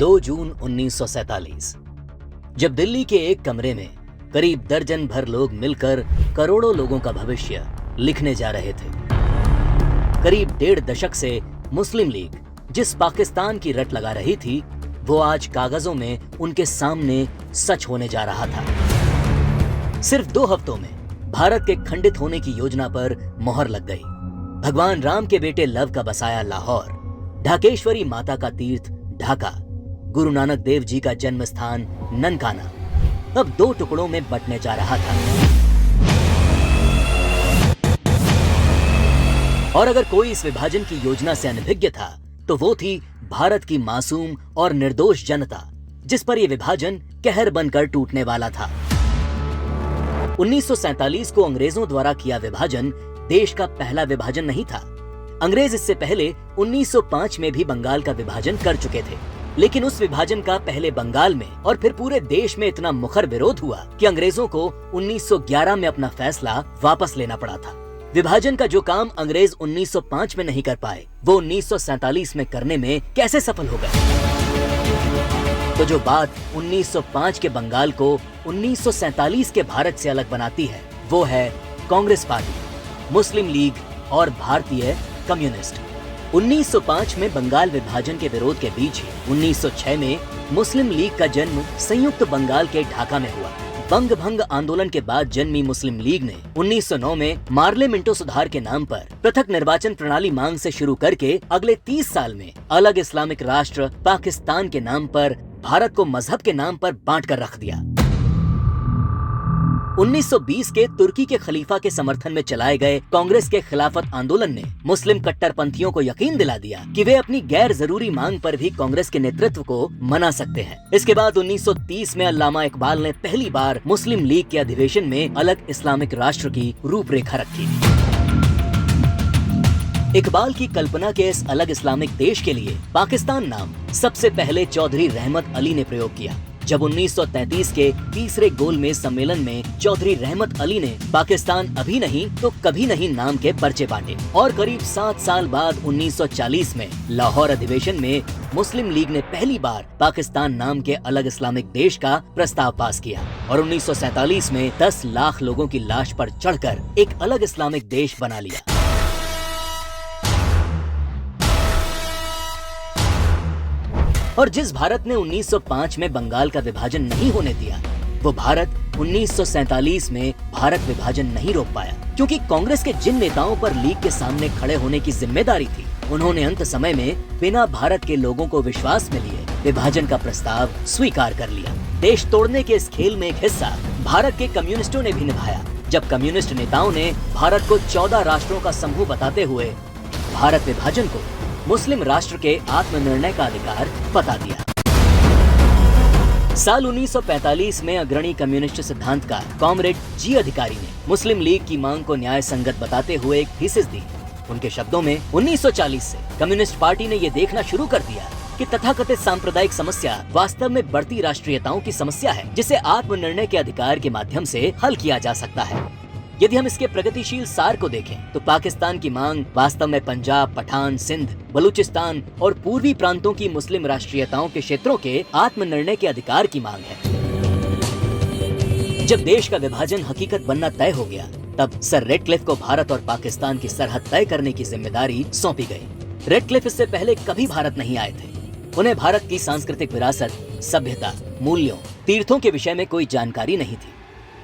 2 जून 1947 जब दिल्ली के एक कमरे में करीब दर्जन भर लोग मिलकर करोड़ों लोगों का भविष्य लिखने जा रहे थे। करीब 1.5 दशक से मुस्लिम लीग जिस पाकिस्तान की रट लगा रही थी, वो आज कागजों में उनके सामने सच होने जा रहा था। सिर्फ 2 हफ्तों में भारत के खंडित होने की योजना पर मोहर लग गई। भगवान राम के बेटे लव का बसाया लाहौर, ढाकेश्वरी माता का तीर्थ ढाका, गुरु नानक देव जी का जन्म स्थान ननकाना अब 2 टुकड़ों में बंटने जा रहा था। और अगर कोई इस विभाजन की योजना से अनभिज्ञ था तो वो थी भारत की मासूम और निर्दोष जनता, जिस पर यह विभाजन कहर बनकर टूटने वाला था। 1947 को अंग्रेजों द्वारा किया विभाजन देश का पहला विभाजन नहीं था। अंग्रेज इससे पहले 1905 में भी बंगाल का विभाजन कर चुके थे, लेकिन उस विभाजन का पहले बंगाल में और फिर पूरे देश में इतना मुखर विरोध हुआ कि अंग्रेजों को 1911 में अपना फैसला वापस लेना पड़ा था। विभाजन का जो काम अंग्रेज 1905 में नहीं कर पाए, वो 1947 में करने में कैसे सफल हो गए? तो जो बात 1905 के बंगाल को 1947 के भारत से अलग बनाती है, वो है कांग्रेस पार्टी, मुस्लिम लीग और भारतीय कम्युनिस्ट। 1905 में बंगाल विभाजन के विरोध के बीच ही 1906 में मुस्लिम लीग का जन्म संयुक्त बंगाल के ढाका में हुआ। बंग भंग आंदोलन के बाद जन्मी मुस्लिम लीग ने 1909 में मार्ले मिंटो सुधार के नाम पर पृथक निर्वाचन प्रणाली मांग से शुरू करके अगले 30 साल में अलग इस्लामिक राष्ट्र पाकिस्तान के नाम पर भारत को मजहब के नाम पर बांट कर रख दिया। 1920 के तुर्की के खलीफा के समर्थन में चलाए गए कांग्रेस के खिलाफत आंदोलन ने मुस्लिम कट्टरपंथियों को यकीन दिला दिया कि वे अपनी गैर जरूरी मांग पर भी कांग्रेस के नेतृत्व को मना सकते हैं। इसके बाद 1930 में अल्लामा इकबाल ने पहली बार मुस्लिम लीग के अधिवेशन में अलग इस्लामिक राष्ट्र की रूपरेखा रखी। इकबाल की कल्पना के इस अलग इस्लामिक देश के लिए पाकिस्तान नाम सबसे पहले चौधरी रहमत अली ने प्रयोग किया। जब 1933 के तीसरे गोलमेज सम्मेलन में चौधरी रहमत अली ने पाकिस्तान अभी नहीं तो कभी नहीं नाम के पर्चे बांटे और करीब 7 साल बाद 1940 में लाहौर अधिवेशन में मुस्लिम लीग ने पहली बार पाकिस्तान नाम के अलग इस्लामिक देश का प्रस्ताव पास किया और 1947 में 10 लाख लोगों की लाश पर चढ़कर एक अलग इस्लामिक देश बना लिया। और जिस भारत ने 1905 में बंगाल का विभाजन नहीं होने दिया, वो भारत 1947 में भारत विभाजन नहीं रोक पाया, क्योंकि कांग्रेस के जिन नेताओं पर लीग के सामने खड़े होने की जिम्मेदारी थी, उन्होंने अंत समय में बिना भारत के लोगों को विश्वास में लिए विभाजन का प्रस्ताव स्वीकार कर लिया। देश तोड़ने के इस खेल में एक हिस्सा भारत के कम्युनिस्टों ने भी निभाया, जब कम्युनिस्ट नेताओं ने भारत को 14 राष्ट्रों का समूह बताते हुए भारत विभाजन को मुस्लिम राष्ट्र के आत्मनिर्णय का अधिकार बता दिया। साल 1945 में अग्रणी कम्युनिस्ट सिद्धांतकार कॉमरेड जी अधिकारी ने मुस्लिम लीग की मांग को न्याय संगत बताते हुए एक थीसिस दी। उनके शब्दों में 1940 से कम्युनिस्ट पार्टी ने ये देखना शुरू कर दिया कि तथाकथित सांप्रदायिक समस्या वास्तव में बढ़ती राष्ट्रीयताओं की समस्या है, जिसे आत्मनिर्णय के अधिकार के माध्यम से हल किया जा सकता है। यदि हम इसके प्रगतिशील सार को देखें तो पाकिस्तान की मांग वास्तव में पंजाब, पठान, सिंध, बलूचिस्तान और पूर्वी प्रांतों की मुस्लिम राष्ट्रीयताओं के क्षेत्रों के आत्मनिर्णय के अधिकार की मांग है। जब देश का विभाजन हकीकत बनना तय हो गया, तब सर रेडक्लिफ को भारत और पाकिस्तान की सरहद तय करने की जिम्मेदारी सौंपी गई। रेडक्लिफ इससे पहले कभी भारत नहीं आए थे। उन्हें भारत की सांस्कृतिक विरासत, सभ्यता, मूल्यों, तीर्थों के विषय में कोई जानकारी नहीं थी।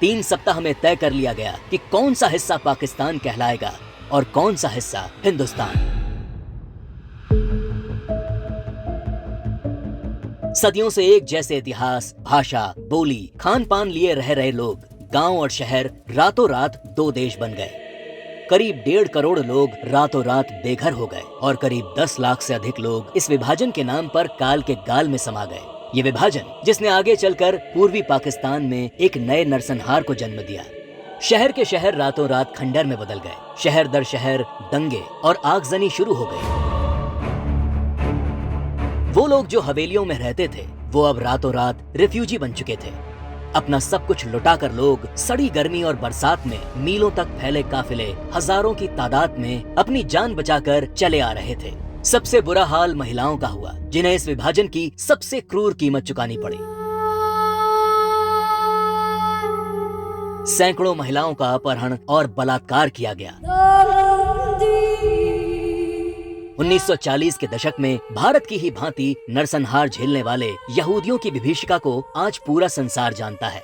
3 सप्ताह में तय कर लिया गया कि कौन सा हिस्सा पाकिस्तान कहलाएगा और कौन सा हिस्सा हिंदुस्तान। सदियों से एक जैसे इतिहास, भाषा, बोली, खान पान लिए रह रहे लोग, गांव और शहर रातों रात 2 देश बन गए। करीब 1.5 करोड़ लोग रातों रात बेघर हो गए और करीब 10 लाख से अधिक लोग इस विभाजन के नाम पर काल के गाल में समा गए। ये विभाजन जिसने आगे चलकर पूर्वी पाकिस्तान में एक नए नरसंहार को जन्म दिया। शहर के शहर रातों रात खंडर में बदल गए। शहर दर शहर दंगे और आगजनी शुरू हो गई। वो लोग जो हवेलियों में रहते थे, वो अब रातों रात रिफ्यूजी बन चुके थे। अपना सब कुछ लुटाकर लोग सड़ी गर्मी और बरसात में मीलों तक फैले काफिले हजारों की तादाद में अपनी जान बचाकर चले आ रहे थे। सबसे बुरा हाल महिलाओं का हुआ, जिन्हें इस विभाजन की सबसे क्रूर कीमत चुकानी पड़ी। सैकड़ों महिलाओं का अपहरण और बलात्कार किया गया। 1940 के दशक में भारत की ही भांति नरसंहार झेलने वाले यहूदियों की विभीषिका को आज पूरा संसार जानता है।